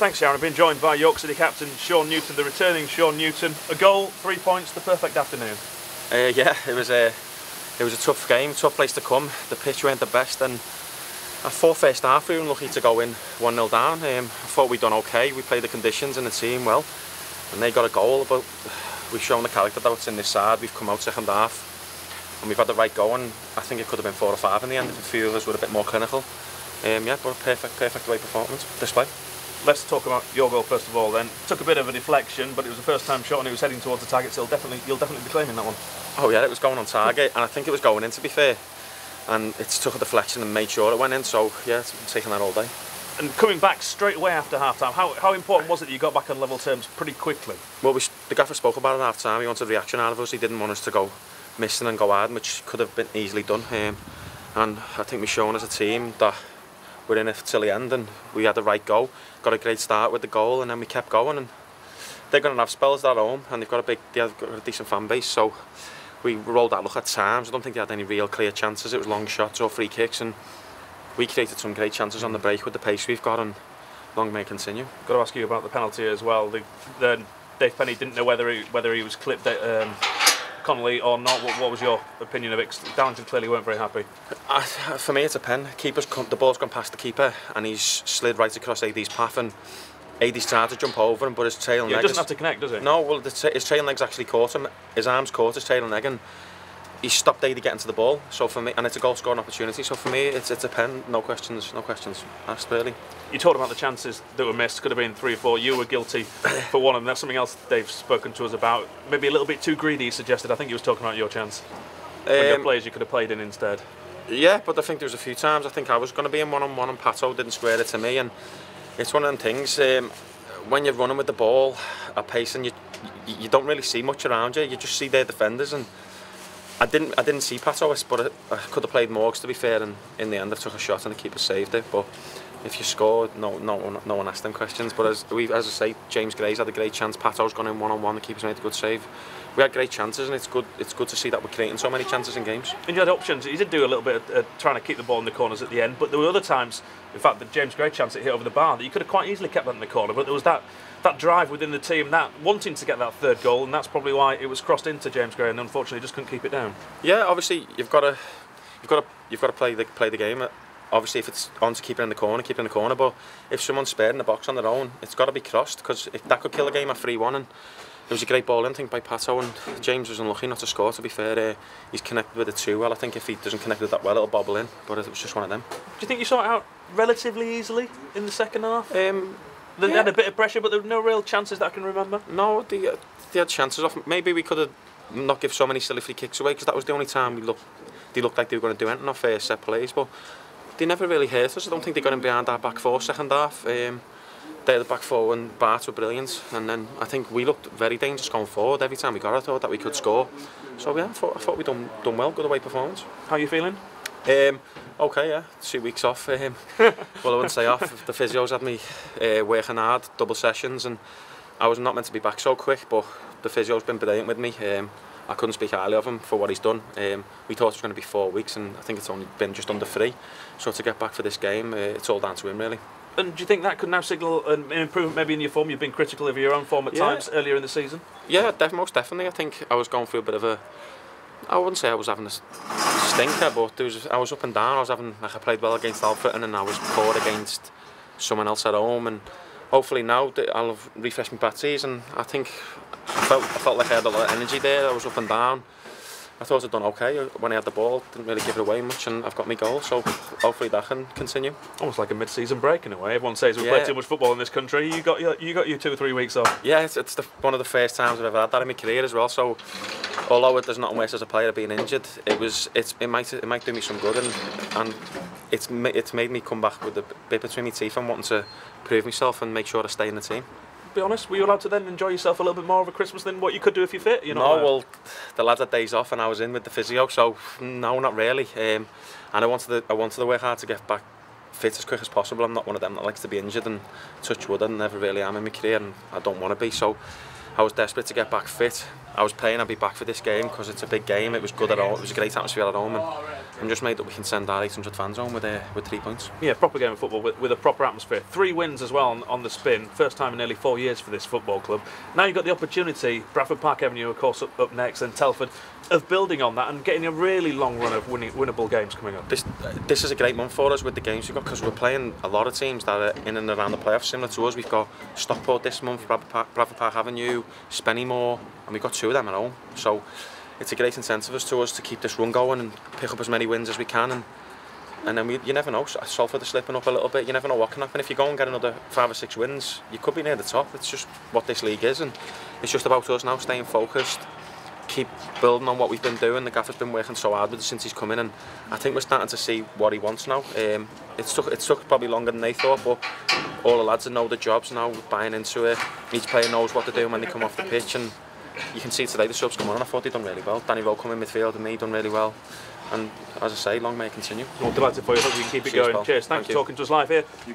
Thanks, Sharon. I've been joined by York City captain Sean Newton, the returning Sean Newton. A goal, 3 points, the perfect afternoon. Yeah, it was a tough game, tough place to come. The pitch weren't the best, and I thought first half we were lucky to go in 1-0 down. I thought we'd done okay. We played the conditions and the team well, and they got a goal. But we've shown the character that's in this side. We've come out second half, and we've had the right go. And I think it could have been 4 or 5 in the end if a few of us were a bit more clinical. Yeah, but a perfect away performance display. Let's talk about your goal first of all then. Took a bit of a deflection, but it was the first time shot and it was heading towards the target, so you'll definitely be claiming that one. Oh yeah, it was going on target, and I think it was going in, to be fair. And it took a deflection and made sure it went in, so yeah, it's been taking that all day. And coming back straight away after half-time, how important was it that you got back on level terms pretty quickly? Well, the gaffer spoke about it at half-time. He wanted a reaction out of us. He didn't want us to go missing and go hard, which could have been easily done. And I think we've shown as a team that we're in it till the end, and we had the right go. Got a great start with the goal, and then we kept going. And they're going to have spells at home, and they've got a decent fan base. So we rolled that look at times. I don't think they had any real clear chances. It was long shots or free kicks, and we created some great chances on the break with the pace we've got, and long may it continue. Got to ask you about the penalty as well. Dave Penny didn't know whether he was clipped Connolly or not. What was your opinion of it? Darlington clearly weren't very happy. For me, it's a pen. The ball's gone past the keeper, and he's slid right across AD's path, and AD's tried to jump over him, but his tail and leg... It doesn't have to connect, does it? No, well, his tail and leg's actually caught him. His arms caught his tail and leg, and he stopped AD getting to the ball. So for me, and it's a goal scoring opportunity. So for me, it's a pen. No questions asked, really. You talked about the chances that were missed. Could have been 3 or 4. You were guilty for one of them. That's something else Dave's spoken to us about. Maybe a little bit too greedy, he suggested. I think he was talking about your chance. When your players you could have played in instead. Yeah, but I think there was a few times I think I was going to be in one-on-one, and Pato didn't square it to me. And it's one of them things. When you're running with the ball at pace, and you don't really see much around you. You just see their defenders, and I didn't see Pato, but I could have played more, to be fair. And in the end, I took a shot and the keeper saved it. But if you score, no one asked them questions. But as I say, James Gray's had a great chance. Pato's gone in one-on-one. The keeper's made a good save. We had great chances, and it's good to see that we're creating so many chances in games. And you had options. You did do a little bit of trying to keep the ball in the corners at the end, but there were other times, in fact, the James Gray chance that hit over the bar, that you could have quite easily kept that in the corner. But there was that drive within the team, that wanting to get that third goal, and that's probably why it was crossed into James Gray, and unfortunately just couldn't keep it down. Yeah, obviously you've got to play the game. Obviously, if it's on to keep it in the corner, keep it in the corner. But if someone's spared in the box on their own, it's got to be crossed, because that could kill a game at 3-1. And it was a great ball in, I think, by Pato, and James was unlucky not to score, to be fair. He's connected with it too well. I think if he doesn't connect with it that well, it'll bobble in, but it was just one of them. Do you think you saw it out relatively easily in the second half? They had a bit of pressure, but there were no real chances that I can remember. No, they had chances off. Maybe we could have not give so many silly free kicks away, because that was the only time they looked like they were going to do anything off first set plays, but they never really hurt us. I don't think they got in behind our back four second half. They had the back four, and Bart were brilliant, and then I think we looked very dangerous going forward. Every time we got it, I thought that we could score. So yeah, I thought we done well, good away performance. How are you feeling? Okay, yeah, 2 weeks off. Well, I wouldn't say off. The physios had me working hard, double sessions, and I was not meant to be back so quick, but the physio's been brilliant with me. I couldn't speak highly of him for what he's done. We thought it was going to be 4 weeks, and I think it's only been just under 3. So to get back for this game, it's all down to him, really. And do you think that could now signal an improvement maybe in your form? You've been critical of your own form at times earlier in the season. Yeah, most definitely. I think I was going through a bit of a... I wouldn't say I was having a stinker, but I was up and down. I played well against Alfred, and then I was poor against someone else at home. And hopefully now I'll have refreshed my batteries, and I think I felt like I had a lot of energy there. I was up and down. I thought I'd done okay when I had the ball, didn't really give it away much, and I've got my goal, so hopefully that can continue. Almost like a mid-season break in a way. Everyone says we play too much football in this country. You got your 2 or 3 weeks off. Yeah, it's one of the first times I've ever had that in my career as well. So although there's nothing worse as a player being injured, it might do me some good, and it's made me come back with a bit between my teeth and wanting to prove myself and make sure I stay in the team. Be honest, were you allowed to then enjoy yourself a little bit more over Christmas than what you could do if you fit? Well, the lads had days off and I was in with the physio, so no, not really. And I wanted to work hard to get back fit as quick as possible. I'm not one of them that likes to be injured, and touch wood, I never really am in my career, and I don't want to be. So I was desperate to get back fit. I was praying I'd be back for this game because it's a big game. It was good at home. It was a great atmosphere at home, and I'm just made that we can send our 800 fans home with 3 points. Yeah, proper game of football with a proper atmosphere. 3 wins as well on the spin. First time in nearly 4 years for this football club. Now you've got the opportunity, Bradford Park Avenue, of course, up next, and Telford, of building on that and getting a really long run of winnable games coming up. This is a great month for us with the games we've got, because we're playing a lot of teams that are in and around the playoffs similar to us. We've got Stockport this month, Bradford Park Avenue, Spennymoor, and we've got 2 of them at home. So it's a great incentive to us to keep this run going and pick up as many wins as we can, and then you never know, Salford are slipping up a little bit, you never know what can happen. If you go and get another 5 or 6 wins, you could be near the top. It's just what this league is, and it's just about us now staying focused, keep building on what we've been doing. The gaffer's been working so hard with us since he's come in, and I think we're starting to see what he wants now. It took probably longer than they thought, but all the lads that know the jobs now, buying into it. Each player knows what they're doing when they come off the pitch, and you can see today the subs come on, and I thought they'd done really well. Danny Rowe come in midfield and me done really well, and as I say, long may it continue. Well, delighted for you. Hope you can keep it going. Paul. Cheers. Thanks for talking to us live here